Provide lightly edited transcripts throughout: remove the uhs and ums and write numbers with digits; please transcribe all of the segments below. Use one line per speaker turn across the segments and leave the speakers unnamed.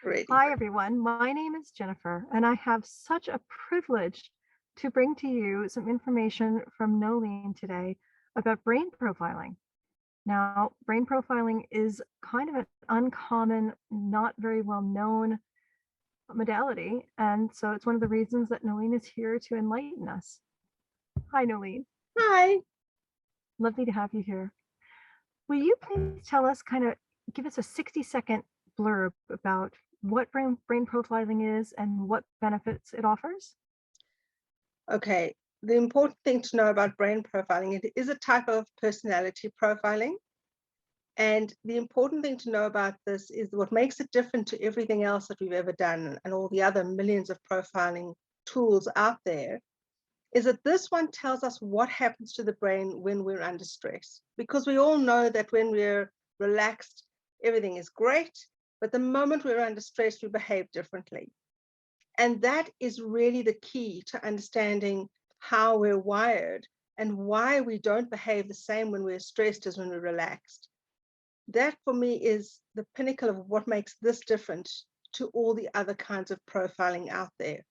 Ready.
Hi, everyone. My name is Jennifer, and I have such a privilege to bring to you some information from Nolene today about brain profiling. Now, brain profiling is kind of an uncommon, not very well known modality. And so it's one of the reasons that Nolene is here to enlighten us. Hi, Nolene.
Hi.
Lovely to have you here. Will you please tell us, give us a 60-second blurb about what brain profiling is and what benefits it offers?
Okay. The important thing to know about brain profiling, it is a type of personality profiling. And the important thing to know about this is what makes it different to everything else that we've ever done and all the other millions of profiling tools out there is that this one tells us what happens to the brain when we're under stress. Because we all know that when we're relaxed, everything is great. But the moment we're under stress, we behave differently. And that is really the key to understanding how we're wired and why we don't behave the same when we're stressed as when we're relaxed. That for me is the pinnacle of what makes this different to all the other kinds of profiling out there.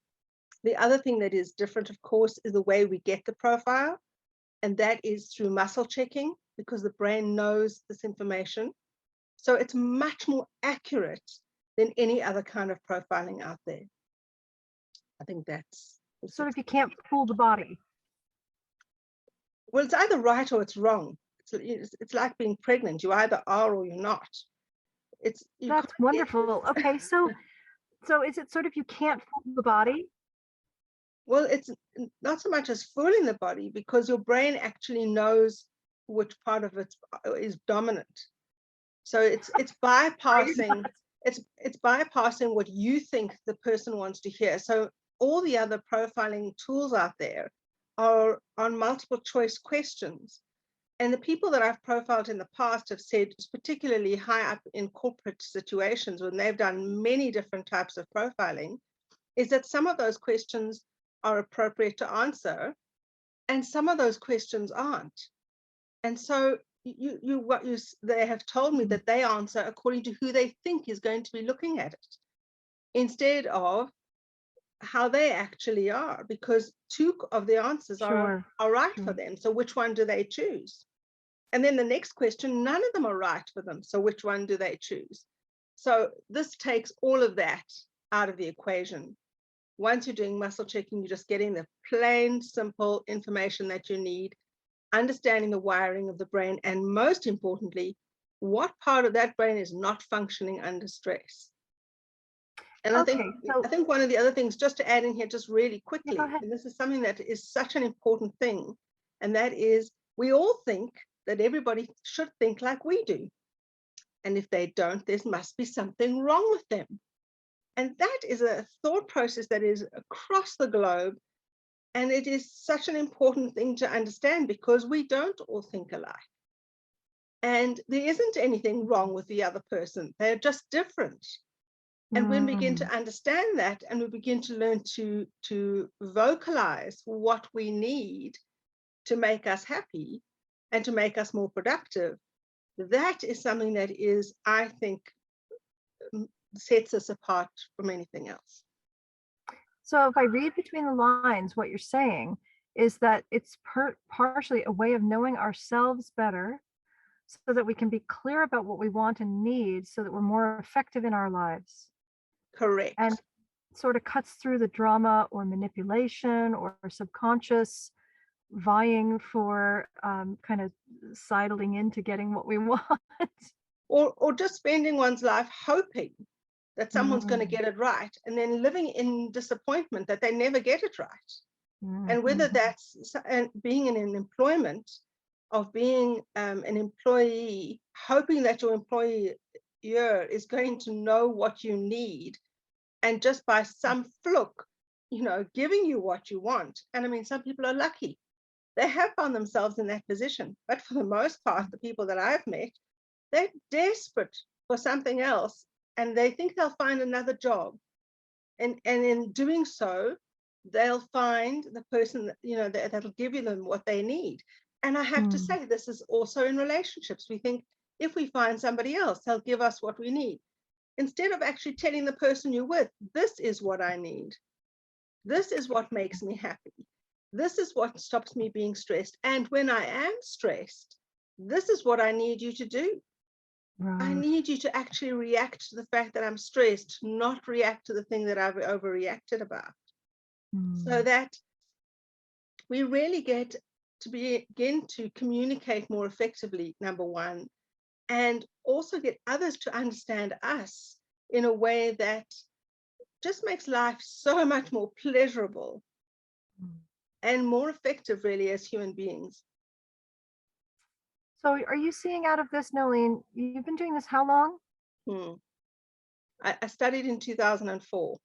The other thing that is different, of course, is the way we get the profile, and that is through muscle checking because the brain knows this information. So it's much more accurate than any other kind of profiling out there. I think that's the
Sort of,
six.
you can't fool the body.
Well, it's either right or it's wrong. It's like being pregnant. You either are or you're not. It's you
That's
can't get
wonderful. Okay, so is it sort of you can't fool the body?
well. It's not so much as fooling the body because your brain actually knows which part of it is dominant. So it's
I did
bypassing
not.
it's bypassing what you think the person wants to hear. So all the other profiling tools out there are on multiple choice questions. And the people that I've profiled in the past have said, particularly high up in corporate situations when they've done many different types of profiling, is that some of those questions are appropriate to answer and some of those questions aren't. And so they have told me
Mm,
that they answer according to who they think is going to be looking at it instead of how they actually are, because two of the answers
sure,
are right for
sure.
them. So which one do they choose? And then the next question, none of them are right for them. So which one do they choose? So this takes all of that out of the equation. Once you're doing muscle checking, you're just getting the plain, simple information that you need, understanding the wiring of the brain, and most importantly, what part of that brain is not functioning under stress. And I think
Okay,
I
so
think one of the other things, just to add in here, just really
yeah, go
quickly,
ahead.
and this is something that is such an important thing, and that is we all think that everybody should think like we do. And if they don't, there must be something wrong with them. And that is a thought process that is across the globe. And it is such an important thing to understand because we don't all think alike. And there isn't anything wrong with the other person. They're just different. And when we begin
Mm,
to understand that and we begin to learn to vocalize what we need to make us happy and to make us more productive, that is something that is, I think, sets us apart from anything else.
so if I read between the lines, what you're saying is that it's partially a way of knowing ourselves better so that we can be clear about what we want and need so that we're more effective in our lives. And
Correct.
sort of cuts through the drama or manipulation or subconscious vying for kind of sidling into getting what we want.
Or just spending one's life hoping that someone's going to
Mm,
get it right and then living in disappointment that they never get it right. And whether
mhm,
that's being in an employment of being an employee, hoping that your employer is going to know what you need and just by some fluke, giving you what you want. And I mean, some people are lucky. They have found themselves in that position. But for the most part, the people that I've met, they're desperate for something else and they think they'll find another job. And in doing so, they'll find the person that'll give them what they need. And I have to
mm,
say, this is also in relationships. We think if we find somebody else, they'll give us what we need. instead of actually telling the person you're with, this is what I need. This is what makes me happy. This is what stops me being stressed. And when I am stressed, this is what I need you to do. I need you to actually react to the fact that I'm stressed, not react to the thing that I've overreacted about. So that we really get to begin to communicate more effectively, number one, and also get others to understand us in a way that just makes life so much more pleasurable and more effective, really, as human beings.
So are you seeing out of this, Nolene, you've been doing this how long?
I studied in 2004.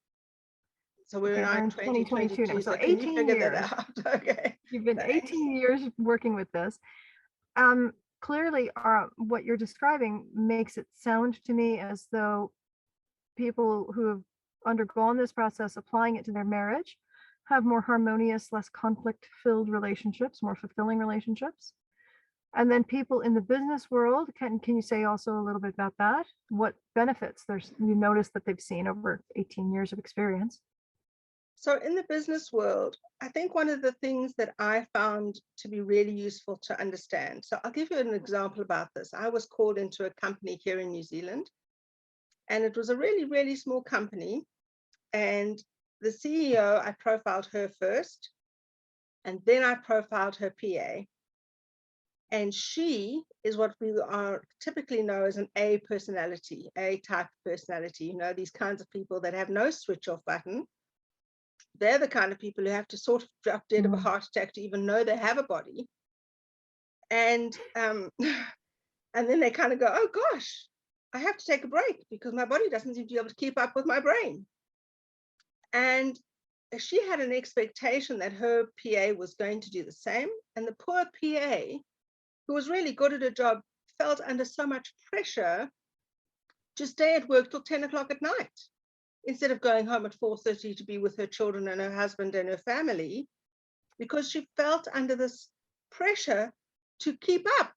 So we're
in
in
2022 now.
So
So
can you
18
figure
years.
that out? Okay.
You've been
Thanks.
18 years working with this. Clearly, what you're describing makes it sound to me as though people who have undergone this process, applying it to their marriage, have more harmonious, less conflict-filled relationships, more fulfilling relationships. And then people in the business world, can you say also a little bit about that? What benefits you notice that they've seen over 18 years of experience?
So in the business world, I think one of the things that I found to be really useful to understand. So I'll give you an example about this. I was called into a company here in New Zealand, and it was a really, really small company. And the CEO, I profiled her first, and then I profiled her PA. And she is what we are typically know as an A personality, A type personality. You know, these kinds of people that have no switch off button. They're the kind of people who have to sort of drop dead of a heart attack to even know they have a body. And and then they kind of go, oh gosh, I have to take a break because my body doesn't seem to be able to keep up with my brain. And she had an expectation that her PA was going to do the same. And the poor PA, who was really good at her job, felt under so much pressure to stay at work till 10 o'clock at night, instead of going home at 4:30 to be with her children and her husband and her family, because she felt under this pressure to keep up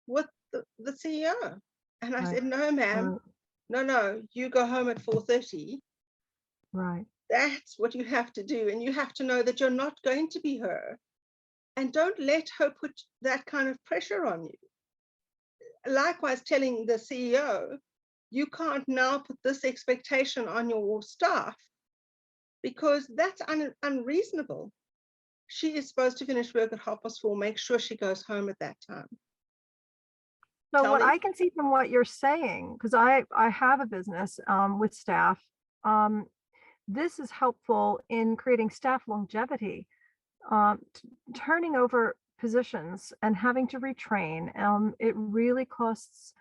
with the CEO. And I said, no, ma'am, no, you go home at 4:30.
Right.
That's what you have to do. And you have to know that you're not going to be her. And don't let her put that kind of pressure on you. Likewise, telling the CEO, you can't now put this expectation on your staff because that's unreasonable. She is supposed to finish work at 4:30, make sure she goes home at that time.
So what I can see from what you're saying, because I have a business with staff, this is helpful in creating staff longevity, turning over positions and having to retrain. It really costs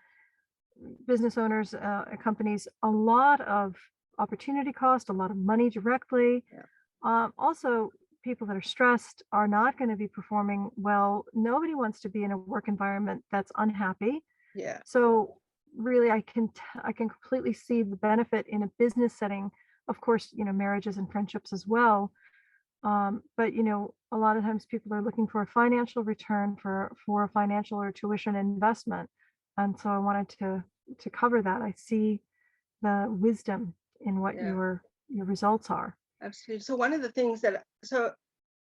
business owners, companies, a lot of opportunity cost, a lot of money directly. Also, people that are stressed are not going to be performing well. Nobody wants to be in a work environment that's unhappy. So really, I can completely see the benefit in a business setting. Of course, marriages and friendships as well. But a lot of times people are looking for a financial return for a financial or tuition investment. And so I wanted to cover that. I see the wisdom in what your results are.
Absolutely. So one of the things so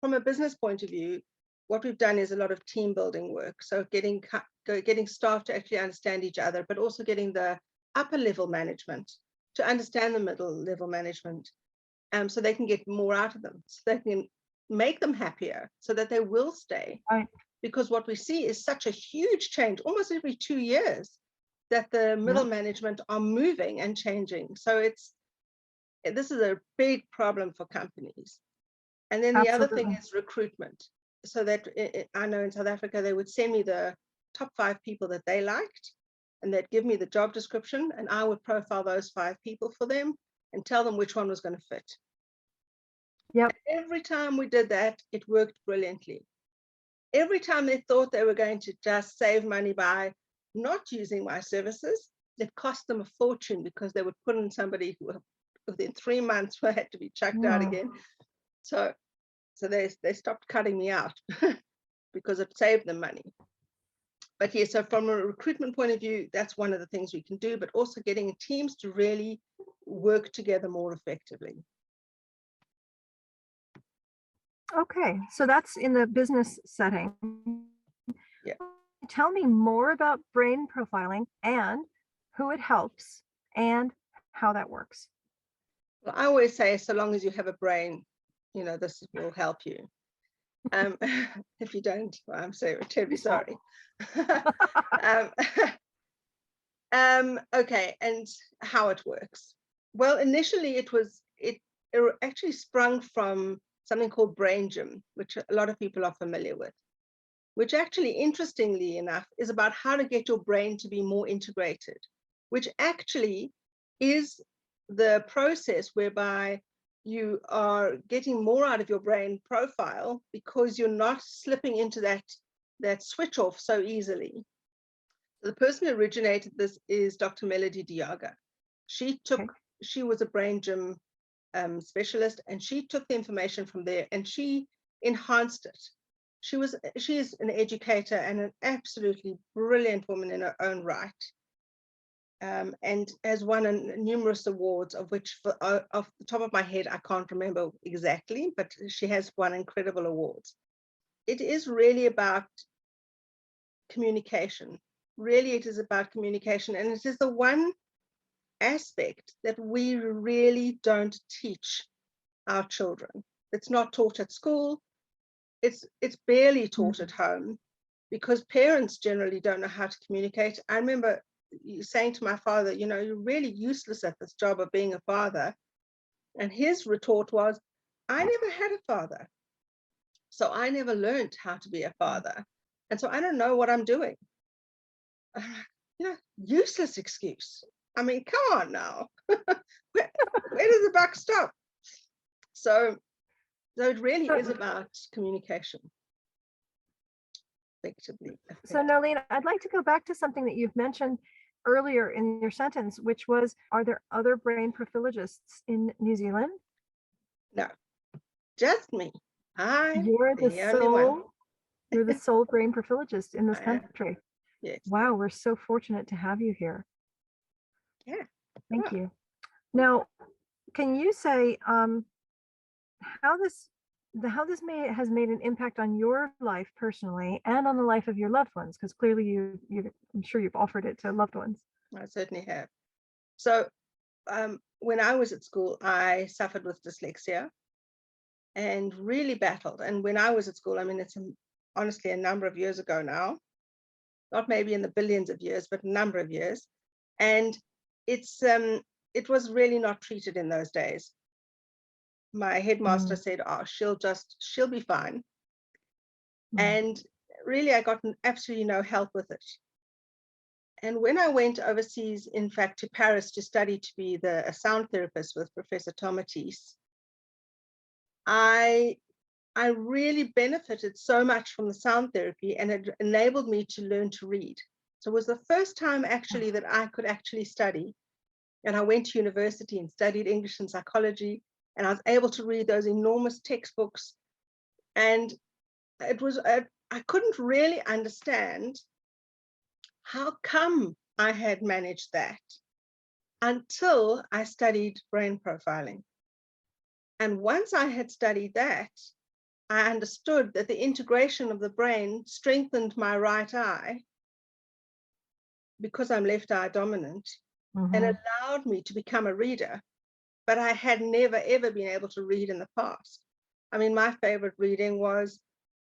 from a business point of view, what we've done is a lot of team building work. So getting staff to actually understand each other, but also getting the upper level management to understand the middle level management, so they can get more out of them, so they can make them happier, so that they will stay.
Right.
Because what we see is such a huge change almost every 2 years, that the middle management are moving and changing. So this is a big problem for companies. And then the other thing is recruitment. So that I know in South Africa, they would send me the top 5 people that they liked, and they'd give me the job description, and I would profile those 5 people for them and tell them which one was going to fit.
Yep.
And every time we did that, it worked brilliantly. Every time they thought they were going to just save money by not using my services, it cost them a fortune, because they would put in somebody who within 3 months had to be chucked out again. So they stopped cutting me out because it saved them money. But yes, so from a recruitment point of view, that's one of the things we can do, but also getting teams to really work together more effectively.
Okay, so that's in the business setting.
Yeah.
Tell me more about brain profiling and who it helps and how that works.
Well, I always say, so long as you have a brain, you know, this will help you. If you don't, well, I'm so terribly sorry. Okay, and how it works. Well, initially it actually sprung from something called Brain Gym, which a lot of people are familiar with, which actually, interestingly enough, is about how to get your brain to be more integrated, which actually is the process whereby you are getting more out of your brain profile because you're not slipping into that switch off so easily. The person who originated this is Dr. Melody Diaga. She was a Brain Gym specialist, and she took the information from there and she enhanced it. She is an educator and an absolutely brilliant woman in her own right, and has won numerous awards, of which, off the top of my head, I can't remember exactly, but she has won incredible awards. It is really about communication. Really, it is about communication, and it is the one aspect that we really don't teach our children. It's not taught at school. It's barely taught at home, because parents generally don't know how to communicate. I remember saying to my father, you know, you're really useless at this job of being a father. And his retort was, I never had a father, so I never learned how to be a father. And so I don't know what I'm doing. You know, useless excuse. I mean, come on now. where does the buck stop? So it really is about communication. Effectively.
So Nolene, I'd like to go back to something that you've mentioned earlier in your sentence, which was, are there other brain pathologists in New Zealand?
No, just me.
You're the sole brain pathologist in this country.
Yes.
Wow, we're so fortunate to have you here.
Yeah.
Thank you. Now, can you say how this has made an impact on your life personally and on the life of your loved ones? Because clearly I'm sure you've offered it to loved ones.
I certainly have. So when I was at school, I suffered with dyslexia and really battled. And when I was at school, I mean, it's honestly a number of years ago now, not maybe in the billions of years, but a number of years. And it was really not treated in those days. My headmaster said, oh, she'll be fine. And really, I got absolutely no help with it. And when I went overseas, in fact, to Paris to study to be a sound therapist with Professor Tomatis, I really benefited so much from the sound therapy, and it enabled me to learn to read. So it was the first time actually that I could actually study. And I went to university and studied English and psychology, and I was able to read those enormous textbooks. And it was, I couldn't really understand how come I had managed that until I studied brain profiling. And once I had studied that, I understood that the integration of the brain strengthened my right eye, because I'm left eye dominant, and allowed me to become a reader. But I had never, ever been able to read in the past. I mean, my favorite reading was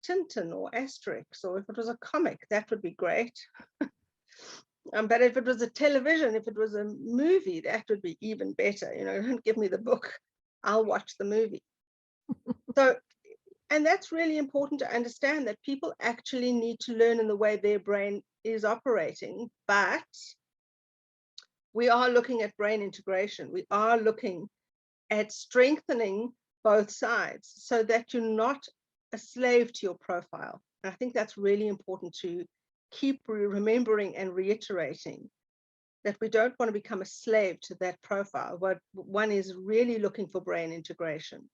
Tintin or Asterix, or if it was a comic, that would be great. But if it was a television, if it was a movie, that would be even better. You know, don't give me the book, I'll watch the movie. So, and that's really important to understand, that people actually need to learn in the way their brain is operating. But we are looking at brain integration. We are looking at strengthening both sides so that you're not a slave to your profile. And I think that's really important to keep remembering and reiterating, that we don't want to become a slave to that profile. What one is really looking for brain integration.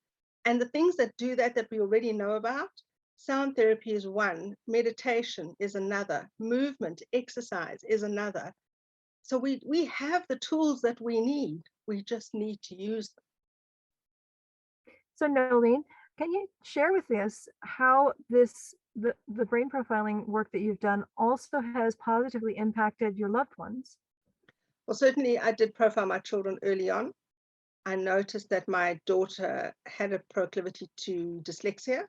And the things that do that we already know about Sound therapy is one, meditation is another, movement, exercise is another. So we have the tools that we need. We just need to use them.
So Nolene, can you share with us how the brain profiling work that you've done also has positively impacted your loved ones?
Well, certainly I did profile my children early on. I noticed that my daughter had a proclivity to dyslexia,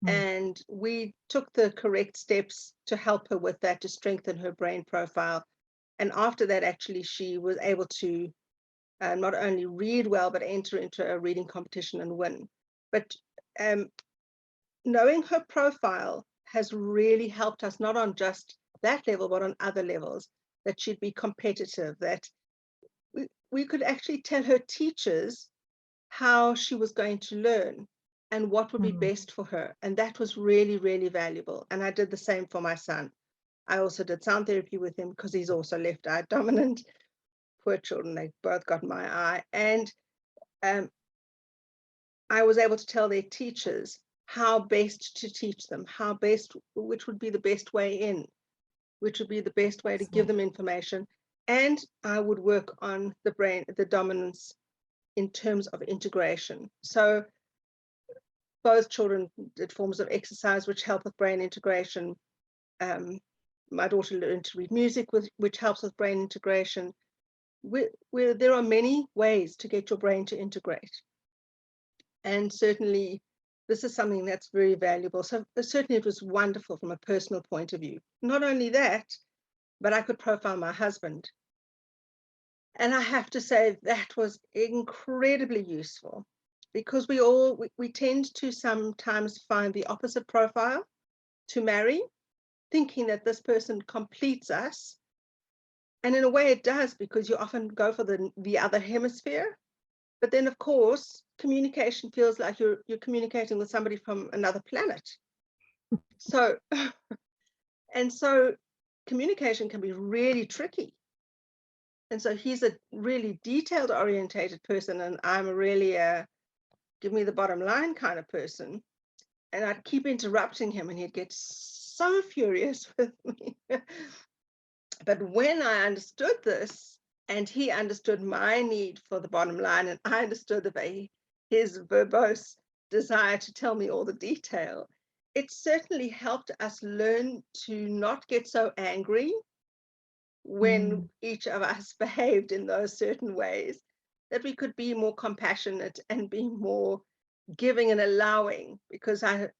Mm.
and we took the correct steps to help her with that, to strengthen her brain profile. And after that, actually, she was able to not only read well, but enter into a reading competition and win. But um, knowing her profile has really helped us, not on just that level, but on other levels, that she'd be competitive, that we could actually tell her teachers how she was going to learn and what would be
Mhm.
best for her. And that was really, really valuable. And I did the same for my son. I also did sound therapy with him because he's also left eye dominant. Poor children, they both got my eye. And um, I was able to tell their teachers how best to teach them, how best, which would be the best way in, which would be the best way to give
Excellent.
them information. And I would work on the brain, the dominance in terms of integration. So both children did forms of exercise which help with brain integration. Um, my daughter learned to read music, which helps with brain integration. Where there are many ways to get your brain to integrate. And certainly this is something that's very valuable. So certainly it was wonderful from a personal point of view. Not only that, but I could profile my husband. And I have to say that was incredibly useful because we tend to sometimes find the opposite profile to marry, thinking that this person completes us. And in a way it does, because you often go for the other hemisphere. But then of course, communication feels like you're communicating with somebody from another planet. So and so communication can be really tricky. And so he's a really detailed orientated person, and I'm a really give me the bottom line kind of person. And I'd keep interrupting him and he'd get so furious with me. But when I understood this, and he understood my need for the bottom line, and I understood his verbose desire to tell me all the detail, it certainly helped us learn to not get so angry when
Mm.
each of us behaved in those certain ways, that we could be more compassionate and be more giving and allowing, because I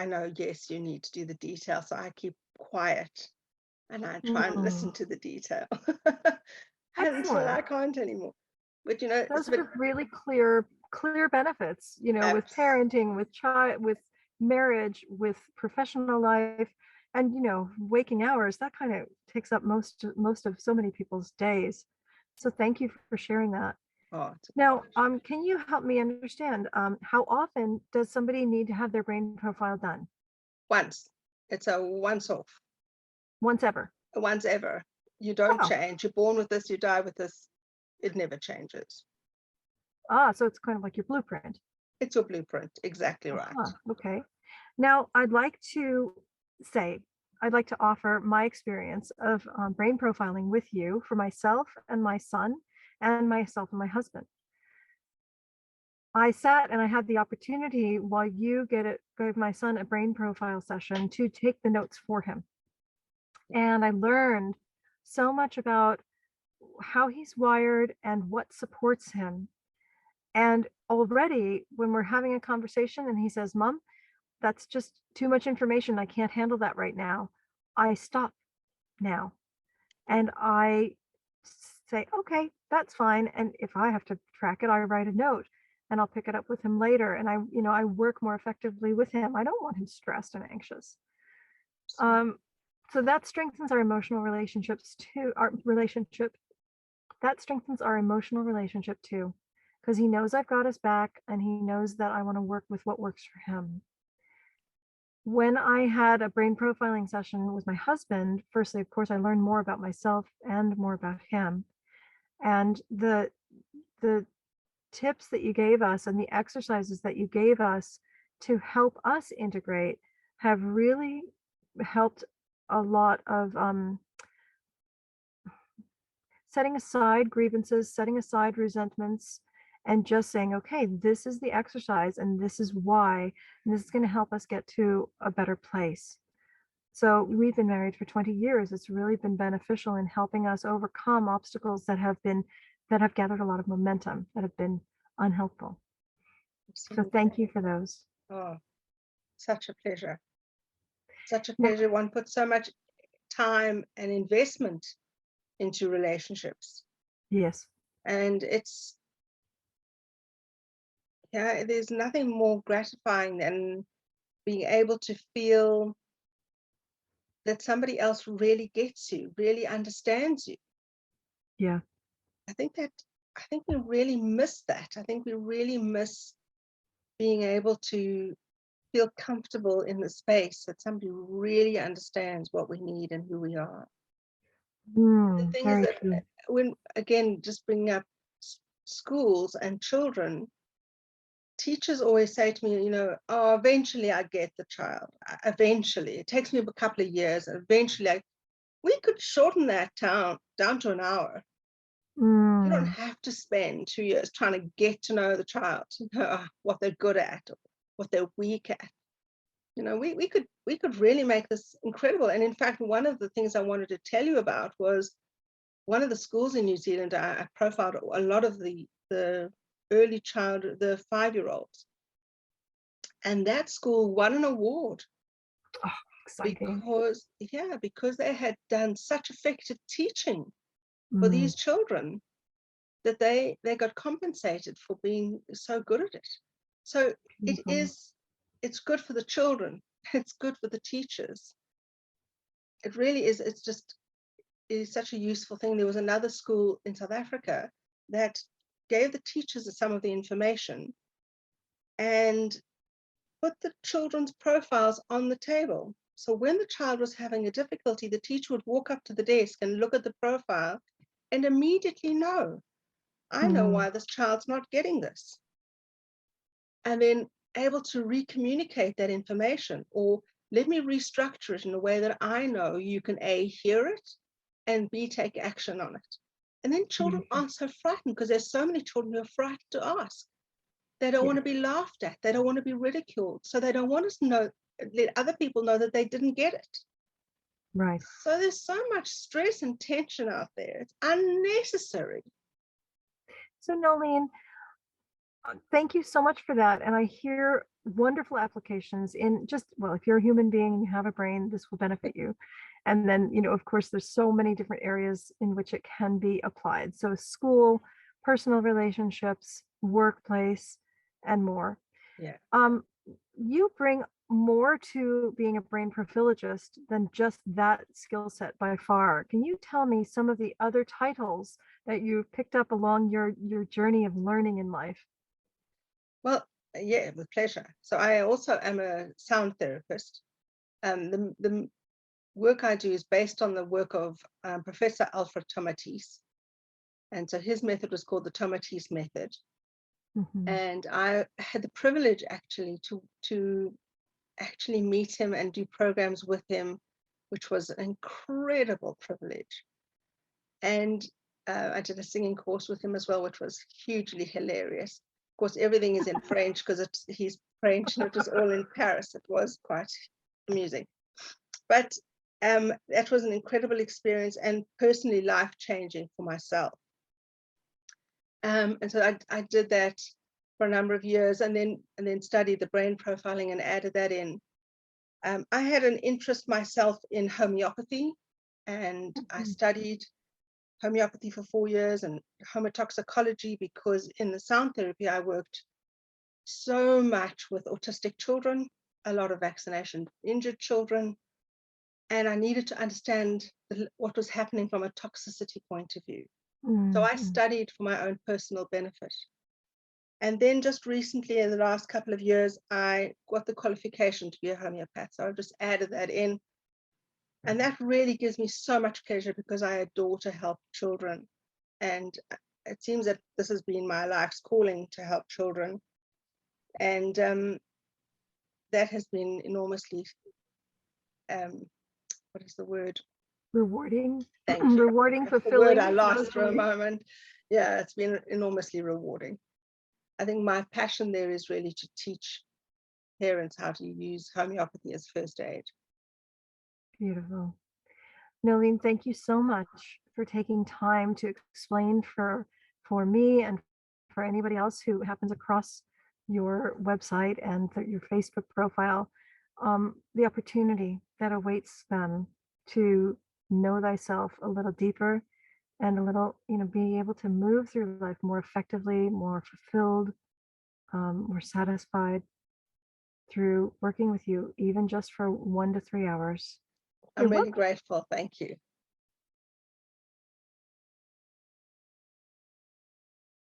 know, yes, you need to do the detail, so I keep quiet and I try and listen
Mm.
to the detail until I
Excellent.
can't anymore. But you know, it's
Those
a bit
are really clear benefits, with
abs-
parenting, with child, with marriage, with professional life, and waking hours. That kind of takes up most of so many people's days. So thank you for sharing that.
oh, it's a
Now,
pleasure.
can you help me understand how often does somebody need to have their brain profile done?
Once. It's a once off,
Once ever?
once ever. You don't
Oh,
change. You're born with this, you die with this. It never changes.
so it's kind of like your blueprint.
It's your blueprint. Exactly right.
Uh-huh, okay. Now, say, I'd like to offer my experience of brain profiling with you for myself and my son, and myself and my husband. I sat and I had the opportunity while you gave my son a brain profile session to take the notes for him. And I learned so much about how he's wired and what supports him. And already, when we're having a conversation and he says, Mom, that's just too much information. I can't handle that right now. I stop now and I say, okay, that's fine. And if I have to track it, I write a note and I'll pick it up with him later. And I work more effectively with him. I don't want him stressed and anxious. Um, so that strengthens our emotional relationships too, our relationship. That strengthens our emotional relationship too, because he knows I've got his back and he knows that I want to work with what works for him. When I had a brain profiling session with my husband, firstly, of course, I learned more about myself and more about him. And the tips that you gave us and the exercises that you gave us to help us integrate have really helped a lot of setting aside grievances, setting aside resentments, and just saying, okay, this is the exercise and this is why, and this is going to help us get to a better place. So we've been married for 20 years. It's really been beneficial in helping us overcome obstacles that have gathered a lot of momentum, that have been unhelpful. So
Absolutely.
thank you for those.
Oh, such a pleasure. Such a
Now,
pleasure. One puts so much time and investment into relationships.
yes.
And it's, yeah, there's nothing more gratifying than being able to feel that somebody else really gets you, really understands you.
Yeah.
I think we really miss that. I think we really miss being able to feel comfortable in the space that somebody really understands what we need and who we are. The thing is
Very
that
true.
when, again, just bringing up schools and children, teachers always say to me, oh, eventually I get the child. Eventually, it takes me a couple of years. Eventually, we could shorten that down to an hour. You don't have to spend 2 years trying to get to know the child, to know what they're good at, or what they're weak at. We could really make this incredible. And in fact, one of the things I wanted to tell you about was one of the schools in New Zealand. I profiled a lot of the early child, the 5-year-olds, and that school won an award
Oh, exciting.
because they had done such effective teaching for
Mm,
these children that they got compensated for being so good at it. So
beautiful.
it's good for the children, it's good for the teachers. It really is. It is such a useful thing. There was another school in South Africa that gave the teachers some of the information and put the children's profiles on the table. So when the child was having a difficulty, the teacher would walk up to the desk and look at the profile and immediately know, I know why this child's not getting this. And then able to recommunicate that information, or let me restructure it in a way that I know you can A, hear it, and B, take action on it. And then children aren't so frightened, because there's so many children who are frightened to ask. They don't want to be laughed at. They don't want to be ridiculed. So they don't want to let other people know that they didn't get it.
Right.
So there's so much stress and tension out there. It's unnecessary.
So Nolene, thank you so much for that. And I hear wonderful applications in just, well, if you're a human being and you have a brain, this will benefit you. And then, of course, there's so many different areas in which it can be applied. So school, personal relationships, workplace, and more.
Yeah.
You bring more to being a brain prophylaxist than just that skill set by far. Can you tell me some of the other titles that you've picked up along your journey of learning in life?
Well, yeah, with pleasure. So I also am a sound therapist. The work I do is based on the work of Professor Alfred Tomatis. And so his method was called the Tomatis method.
Mhm.
And I had the privilege actually to actually meet him and do programs with him, which was an incredible privilege. And I did a singing course with him as well, which was hugely hilarious. Of course, everything is in French because he's French, and it was all in Paris. It was quite amusing. But that was an incredible experience and personally life-changing for myself. And so I did that for a number of years, and then studied the brain profiling and added that in. I had an interest myself in homeopathy, and I studied homeopathy for 4 years and homotoxicology, because in the sound therapy I worked so much with autistic children, a lot of vaccination injured children, and I needed to understand what was happening from a toxicity point of view. So I studied for my own personal benefit. And then just recently, in the last couple of years, I got the qualification to be a homeopath. So I just added that in. And that really gives me so much pleasure, because I adore to help children. And it seems that this has been my life's calling, to help children. And that has been enormously what is the word?
Rewarding.
Thank you.
Rewarding,
That's the word
fulfilling.
I lost for a
Rosalie.
moment. Yeah, it's been enormously rewarding. I think my passion there is really to teach parents how to use homeopathy as first aid.
Beautiful. Nolene, thank you so much for taking time to explain for me and for anybody else who happens across your website and your Facebook profile, the opportunity that awaits them to know thyself a little deeper and a little, being able to move through life more effectively, more fulfilled, more satisfied through working with you, even just for 1 to 3 hours.
I'm
You're
really
welcome.
grateful. Thank you.